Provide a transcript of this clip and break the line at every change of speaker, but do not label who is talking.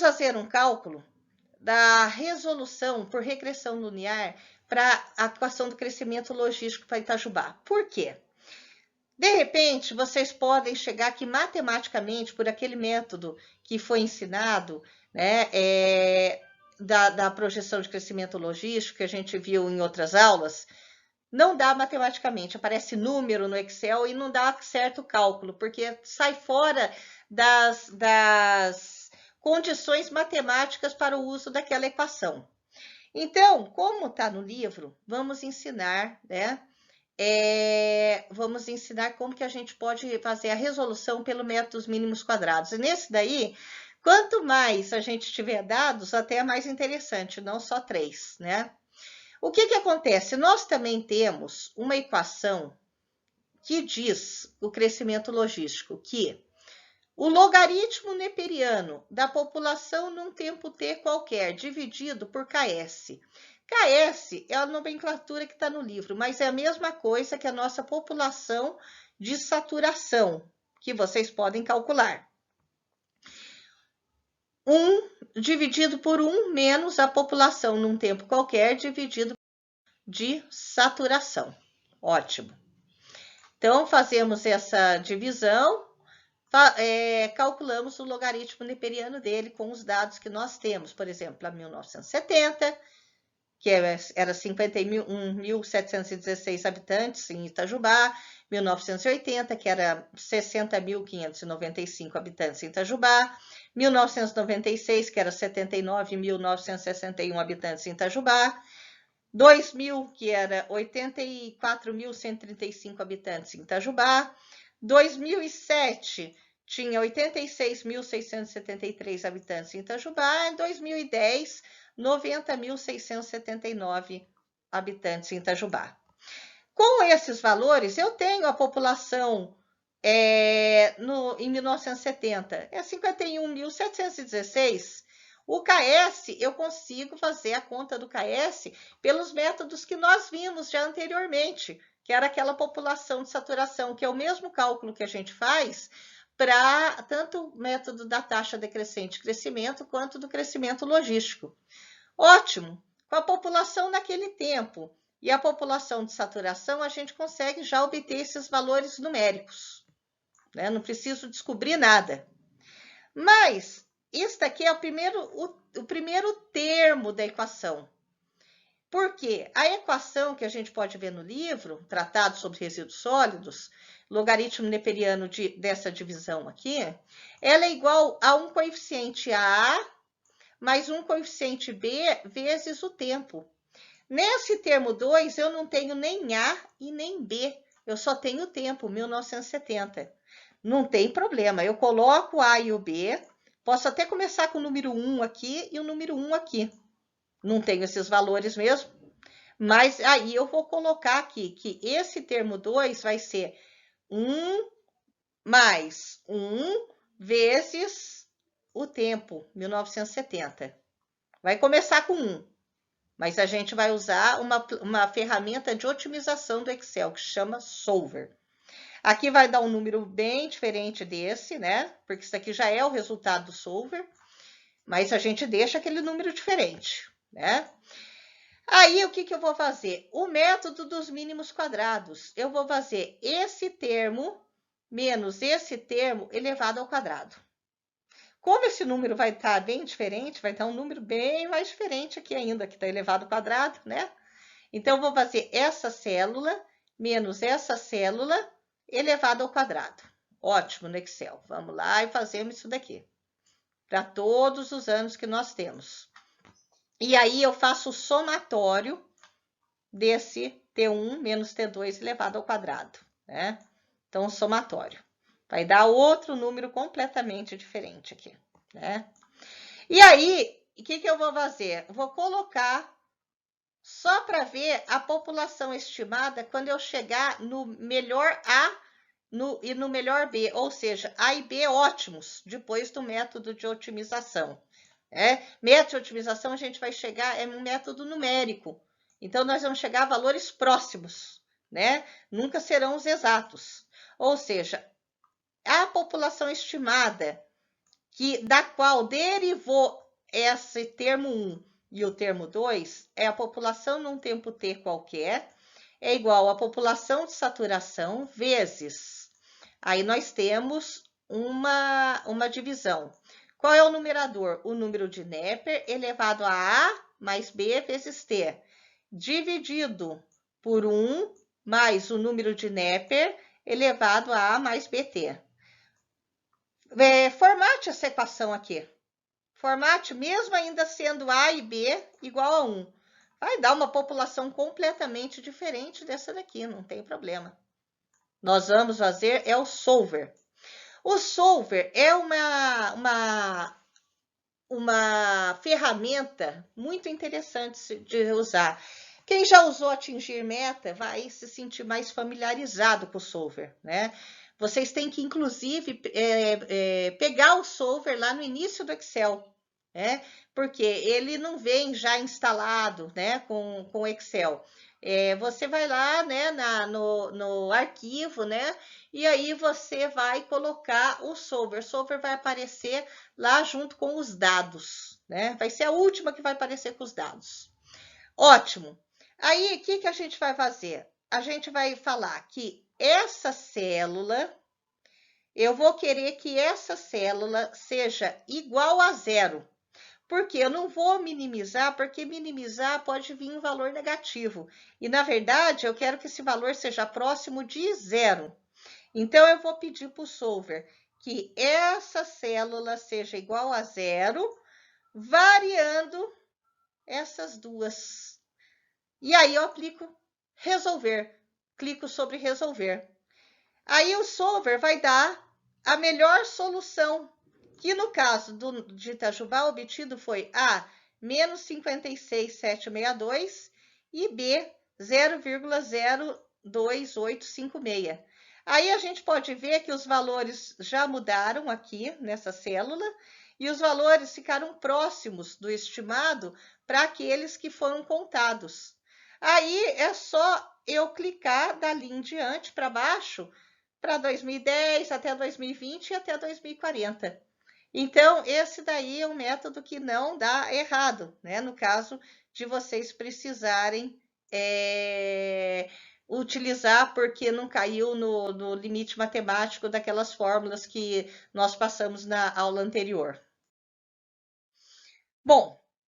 fazer um cálculo da resolução por regressão linear para a equação do crescimento logístico para Itajubá. Por quê? De repente, vocês podem chegar aqui matematicamente por aquele método que foi ensinado, né, da projeção de crescimento logístico que a gente viu em outras aulas. Não dá matematicamente, aparece número no Excel e não dá certo cálculo, porque sai fora das condições matemáticas para o uso daquela equação. Então, como está no livro, vamos ensinar, né? Vamos ensinar como que a gente pode fazer a resolução pelo método dos mínimos quadrados. E nesse daí, quanto mais a gente tiver dados, até é mais interessante, não só 3, né? O que acontece? Nós também temos uma equação que diz o crescimento logístico, que o logaritmo neperiano da população num tempo t qualquer, dividido por Ks. Ks é a nomenclatura que está no livro, mas é a mesma coisa que a nossa população de saturação, que vocês podem calcular. 1 dividido por 1 menos a população num tempo qualquer, dividido de saturação. Ótimo. Então, fazemos essa divisão, calculamos o logaritmo neperiano dele com os dados que nós temos. Por exemplo, a 1970, que era 51.716 habitantes em Itajubá, 1980, que era 60.595 habitantes em Itajubá, 1996, que era 79.961 habitantes em Itajubá, 2000, que era 84.135 habitantes em Itajubá, 2007 tinha 86.673 habitantes em Itajubá, em 2010, 90.679 habitantes em Itajubá. Com esses valores, eu tenho a população em 1970, é 51.716. O KS, eu consigo fazer a conta do KS pelos métodos que nós vimos já anteriormente, que era aquela população de saturação, que é o mesmo cálculo que a gente faz para tanto o método da taxa decrescente de crescimento quanto do crescimento logístico. Ótimo! Com a população naquele tempo e a população de saturação, a gente consegue já obter esses valores numéricos, né? Não preciso descobrir nada. Mas este aqui é o primeiro termo da equação. Por quê? A equação que a gente pode ver no livro, Tratado sobre Resíduos Sólidos, logaritmo neperiano dessa divisão aqui, ela é igual a um coeficiente A mais um coeficiente B vezes o tempo. Nesse termo 2, eu não tenho nem A e nem B, eu só tenho o tempo, 1970. Não tem problema, eu coloco o A e o B, posso até começar com o número 1 aqui e o número 1 aqui. Não tenho esses valores mesmo, mas aí eu vou colocar aqui que esse termo 2 vai ser 1 mais 1 vezes o tempo, 1970. Vai começar com 1, mas a gente vai usar uma ferramenta de otimização do Excel que chama Solver. Aqui vai dar um número bem diferente desse, né? Porque isso aqui já é o resultado do Solver, mas a gente deixa aquele número diferente, né? Aí, o que eu vou fazer? O método dos mínimos quadrados. Eu vou fazer esse termo menos esse termo elevado ao quadrado. Como esse número vai estar bem diferente, vai estar um número bem mais diferente aqui ainda, que está elevado ao quadrado, né? Então, eu vou fazer essa célula menos essa célula elevado ao quadrado. Ótimo no Excel. Vamos lá e fazemos isso daqui. Para todos os anos que nós temos. E aí, eu faço o somatório desse T1 menos T2 elevado ao quadrado, né? Então, o somatório. Vai dar outro número completamente diferente aqui, né? E aí, o que eu vou fazer? Vou colocar só para ver a população estimada quando eu chegar no melhor A e no melhor B, ou seja, A e B ótimos, depois do método de otimização. Método de otimização a gente vai chegar, é um método numérico, então nós vamos chegar a valores próximos, né? Nunca serão os exatos. Ou seja, a população estimada da qual derivou esse termo 1 e o termo 2, é a população num tempo t qualquer, é igual à população de saturação vezes. Aí nós temos uma divisão. Qual é o numerador? O número de Neper elevado a mais B vezes T, dividido por 1 mais o número de Neper elevado a mais BT. Formate essa equação aqui. Formate, mesmo ainda sendo A e B igual a 1. Vai dar uma população completamente diferente dessa daqui, não tem problema. Nós vamos fazer o solver. O solver é uma ferramenta muito interessante de usar. Quem já usou Atingir Meta vai se sentir mais familiarizado com o solver, né? Vocês têm que, inclusive, pegar o solver lá no início do Excel, né? Porque ele não vem já instalado, né, com o Excel. Você vai lá, né, no arquivo, né, e aí você vai colocar o solver. O solver vai aparecer lá junto com os dados, né? Vai ser a última que vai aparecer com os dados. Ótimo. Aí, o que a gente vai fazer? A gente vai falar que essa célula, eu vou querer que essa célula seja igual a 0. Porque eu não vou minimizar, porque minimizar pode vir um valor negativo. E, na verdade, eu quero que esse valor seja próximo de 0. Então, eu vou pedir para o solver que essa célula seja igual a 0, variando essas duas. E aí, eu aplico resolver. Clico sobre resolver. Aí, o solver vai dar a melhor solução, que no caso de Itajubá, obtido foi A, menos 56,762 e B, 0,02856. Aí a gente pode ver que os valores já mudaram aqui nessa célula e os valores ficaram próximos do estimado para aqueles que foram contados. Aí é só eu clicar dali em diante para baixo, para 2010, até 2020 e até 2040. Então, esse daí é um método que não dá errado, né? No caso de vocês precisarem utilizar porque não caiu no limite matemático daquelas fórmulas que nós passamos na aula anterior. Bom,